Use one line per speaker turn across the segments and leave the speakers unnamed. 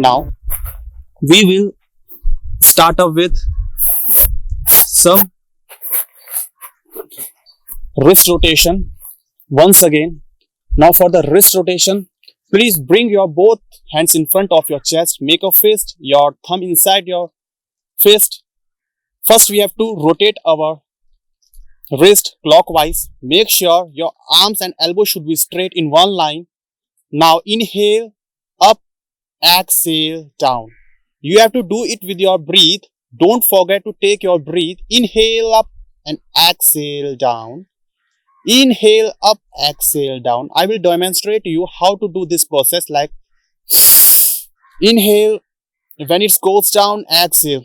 Now we will start up with some wrist rotation once again. Now for the wrist rotation, please bring your both hands in front of your chest, make a fist, your thumb inside your fist. First we have to rotate our wrist clockwise. Make sure your arms and elbows should be straight in one line. Now inhale, up, exhale, down. You have to do it with your breath. Don't forget to take your breath. Inhale up and exhale down. Inhale up, exhale down. I will demonstrate to you how to do this process, like inhale, when it goes down, exhale.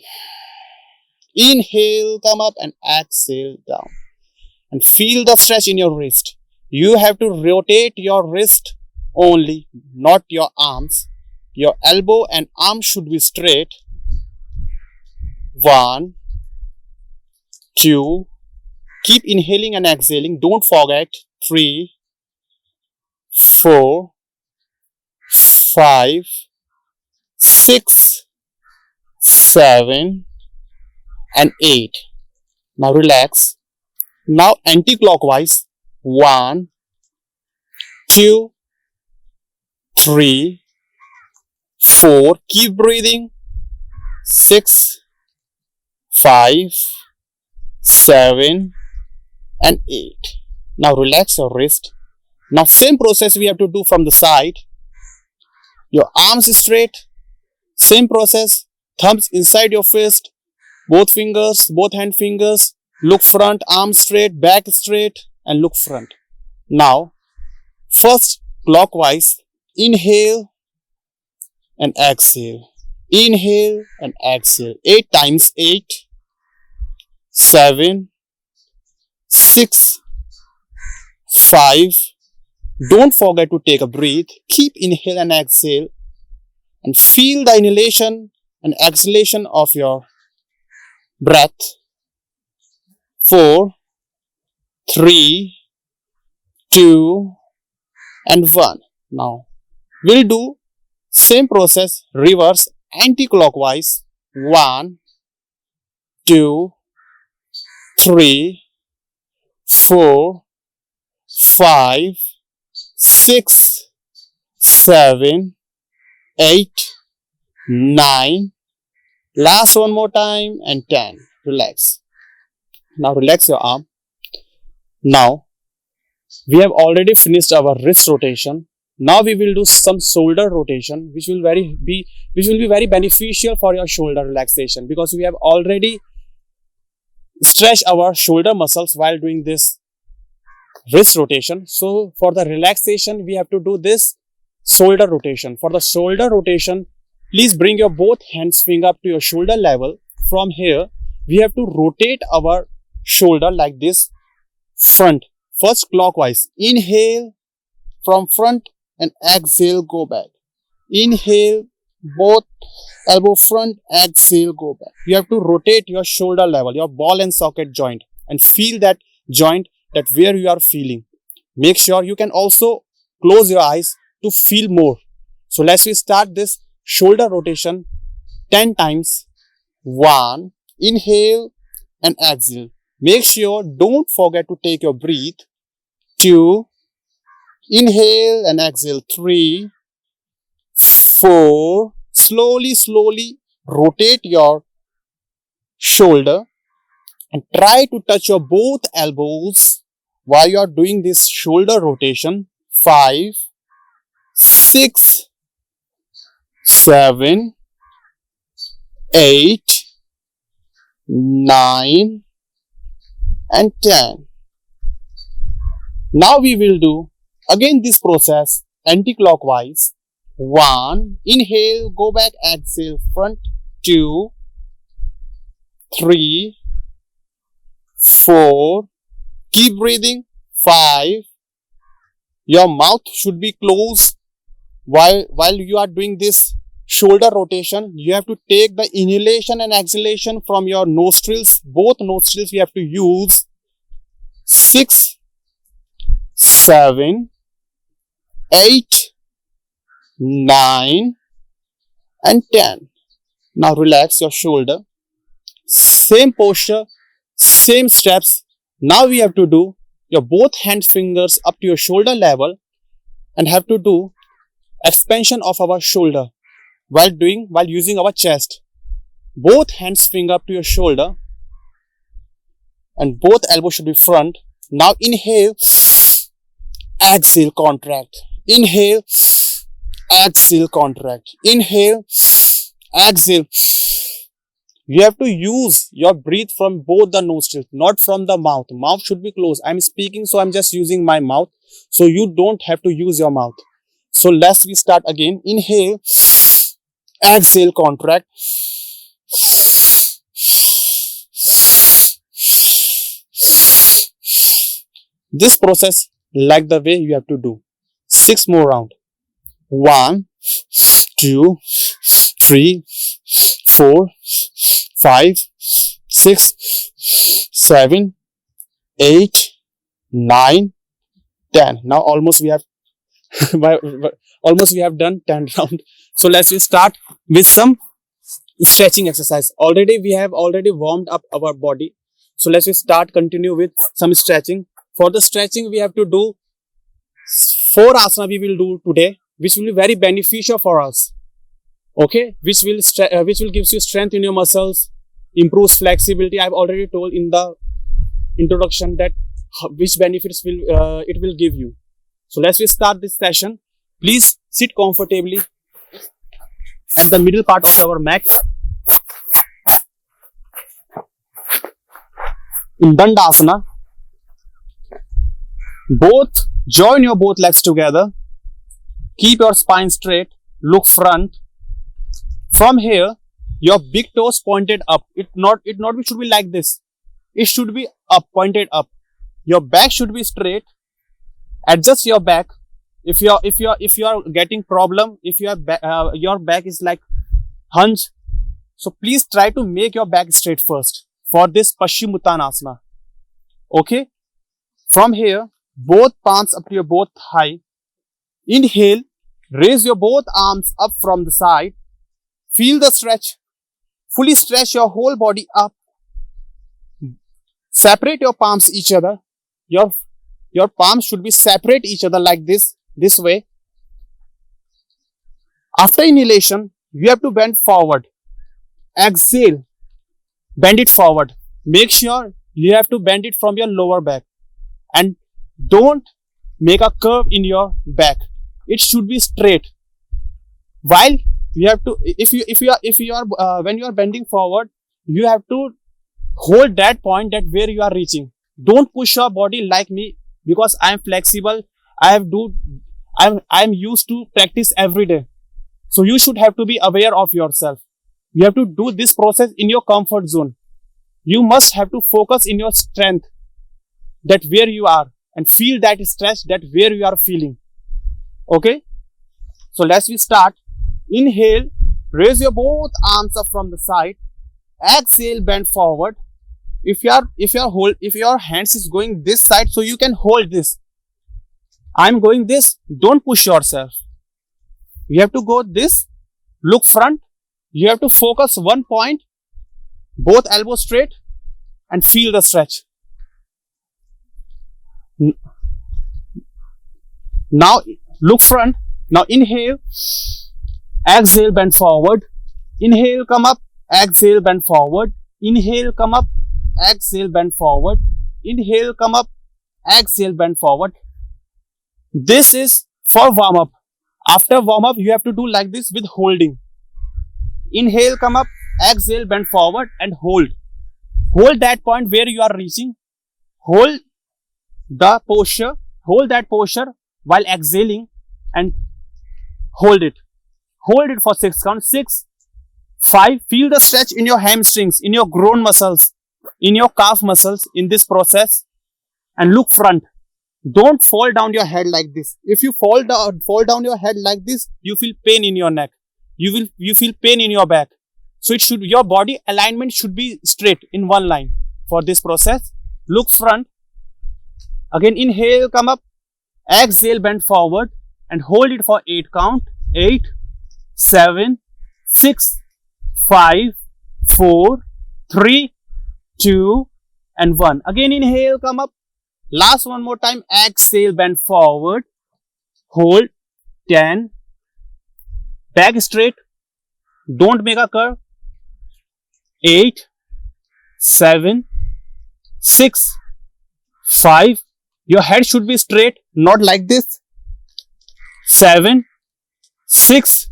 Inhale, come up and exhale down. And feel the stretch in your wrist. You have to rotate your wrist only, not your arms. Your elbow and arm should be straight. 1, 2, keep inhaling and exhaling. Don't forget. 3, 4, 5, 6, 7, and 8. Now relax. Now anti-clockwise. 1, 2, 3, 4. Keep breathing. 6, 5, 7, and 8. Now relax your wrist. Now same process we have to do from the side. Your arms straight. Same process. Thumbs inside your fist. Both fingers, both hand fingers. Look front, arms straight, back straight, and look front. Now, first clockwise. Inhale and exhale. Inhale and exhale. 8 times. 8, 7, 6, 5. Don't forget to take a breath. Keep inhale and exhale. And feel the inhalation and exhalation of your breath. 4, 3, 2, and 1. Now, we'll do same process, reverse, anti-clockwise. 1, 2, 3, 4, 5, 6, 7, 8, 9. Last one more time, and 10. Relax. Now relax your arm. Now we have already finished our wrist rotation. Now we will do some shoulder rotation, which will be very beneficial for your shoulder relaxation, because we have already stretched our shoulder muscles while doing this wrist rotation. So for the relaxation, we have to do this shoulder rotation. For the shoulder rotation, please bring your both hands finger up to your shoulder level. From here, we have to rotate our shoulder like this. Front. First clockwise. Inhale from front and exhale, go back. Inhale, both elbow front, exhale, go back. You have to rotate your shoulder level, your ball and socket joint, and feel that joint, that where you are feeling. Make sure you can also close your eyes to feel more. So let's start this shoulder rotation 10 times. 1, inhale and exhale. Make sure don't forget to take your breath. 2, inhale and exhale. 3, 4. Slowly rotate your shoulder and try to touch your both elbows while you are doing this shoulder rotation. 5, 6, 7, 8, 9, and 10. Now we will do again this process anti-clockwise. 1, inhale, go back, exhale, front. 2, 3, 4. Keep breathing. 5. Your mouth should be closed while you are doing this shoulder rotation. You have to take the inhalation and exhalation from your nostrils. Both nostrils we have to use. 6, 7, 8, 9, and 10. Now relax your shoulder. Same posture, same steps. Now we have to do your both hand fingers up to your shoulder level and have to do expansion of our shoulder while using our chest. Both hands finger up to your shoulder and both elbows should be front. Now inhale, exhale, contract. Inhale, exhale, contract. Inhale, exhale. You have to use your breath from both the nostrils, not from the mouth. Mouth should be closed. I'm speaking, so I'm just using my mouth. So you don't have to use your mouth. So let's start again. Inhale, exhale, contract. This process like the way you have to do. 6 more rounds. 1, 2, 3, 4, 5, 6, 7, 8, 9, 10. Now almost we have done 10 rounds. So let's start with some stretching exercise. We have already warmed up our body. So let's continue with some stretching. For the stretching, we have to do 4 asana we will do today, which will be very beneficial for us. Okay, which will gives you strength in your muscles, improves flexibility. I've already told in the introduction that which benefits it will give you. So let's start this session. Please sit comfortably at the middle part of our mat. In Dandasana, join your both legs together. Keep your spine straight. Look front. From here, your big toes pointed up. It should be like this. It should be up, pointed up. Your back should be straight. Adjust your back. If you are getting problem, if your back is like hunch, so please try to make your back straight first for this Paschimottanasana. Okay. From here, both palms up to your both thigh. Inhale, raise your both arms up from the side. Feel the stretch. Fully stretch your whole body up. Separate your palms each other. Your palms should be separate each other like this way. After inhalation, you have to bend forward. Exhale, bend it forward. Make sure you have to bend it from your lower back. And don't make a curve in your back. It should be straight. While you have to, when you are bending forward, you have to hold that point that where you are reaching. Don't push your body like me, because I am flexible. I am used to practice every day. So you should have to be aware of yourself. You have to do this process in your comfort zone. You must have to focus in your strength, that where you are, and feel that stretch that where you are feeling. Okay. So let's start. Inhale, raise your both arms up from the side. Exhale, bend forward. If your hands is going this side, so you can hold this. I'm going this. Don't push yourself. You have to go this. Look front. You have to focus one point. Both elbows straight and feel the stretch. Now look front. Now inhale. Exhale, bend forward. Inhale, come up. Exhale, bend forward. Inhale, come up. Exhale, bend forward. Inhale, come up. Exhale, bend forward. This is for warm up. After warm up, you have to do like this with holding. Inhale, come up. Exhale, bend forward and hold. Hold that point where you are reaching. Hold the posture. Hold that posture while exhaling and hold it. Hold it for 6 counts. 6, 5. Feel the stretch in your hamstrings, in your groin muscles, in your calf muscles in this process. And look front. Don't fall down your head like this. If you fall down your head like this, you feel pain in your neck. You feel pain in your back. So your body alignment should be straight in one line. For this process, look front. Again, inhale, come up. Exhale, bend forward and hold it for 8 count. 8, 7, 6, 5, 4, 3, 2, and 1. Again, inhale, come up. Last one more time. Exhale, bend forward. Hold. 10. Back straight. Don't make a curve. 8, 7, 6, 5. Your head should be straight, not like this. 7, 6,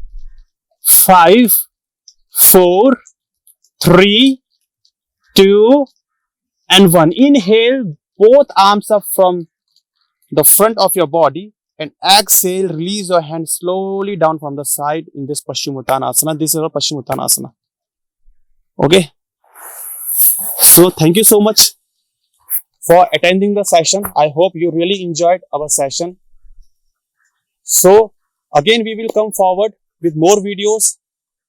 5, 4, 3, 2, and 1. Inhale, both arms up from the front of your body, and exhale, release your hand slowly down from the side in this Paschimottanasana. This is a Paschimottanasana. Okay. So thank you so much for attending the session. I hope you really enjoyed our session. So again, we will come forward with more videos.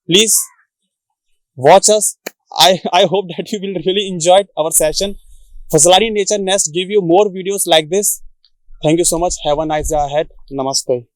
Please watch us. I hope that you will really enjoy our session. Fazlani Nature Nest give you more videos like this. Thank you so much. Have a nice day ahead. Namaste.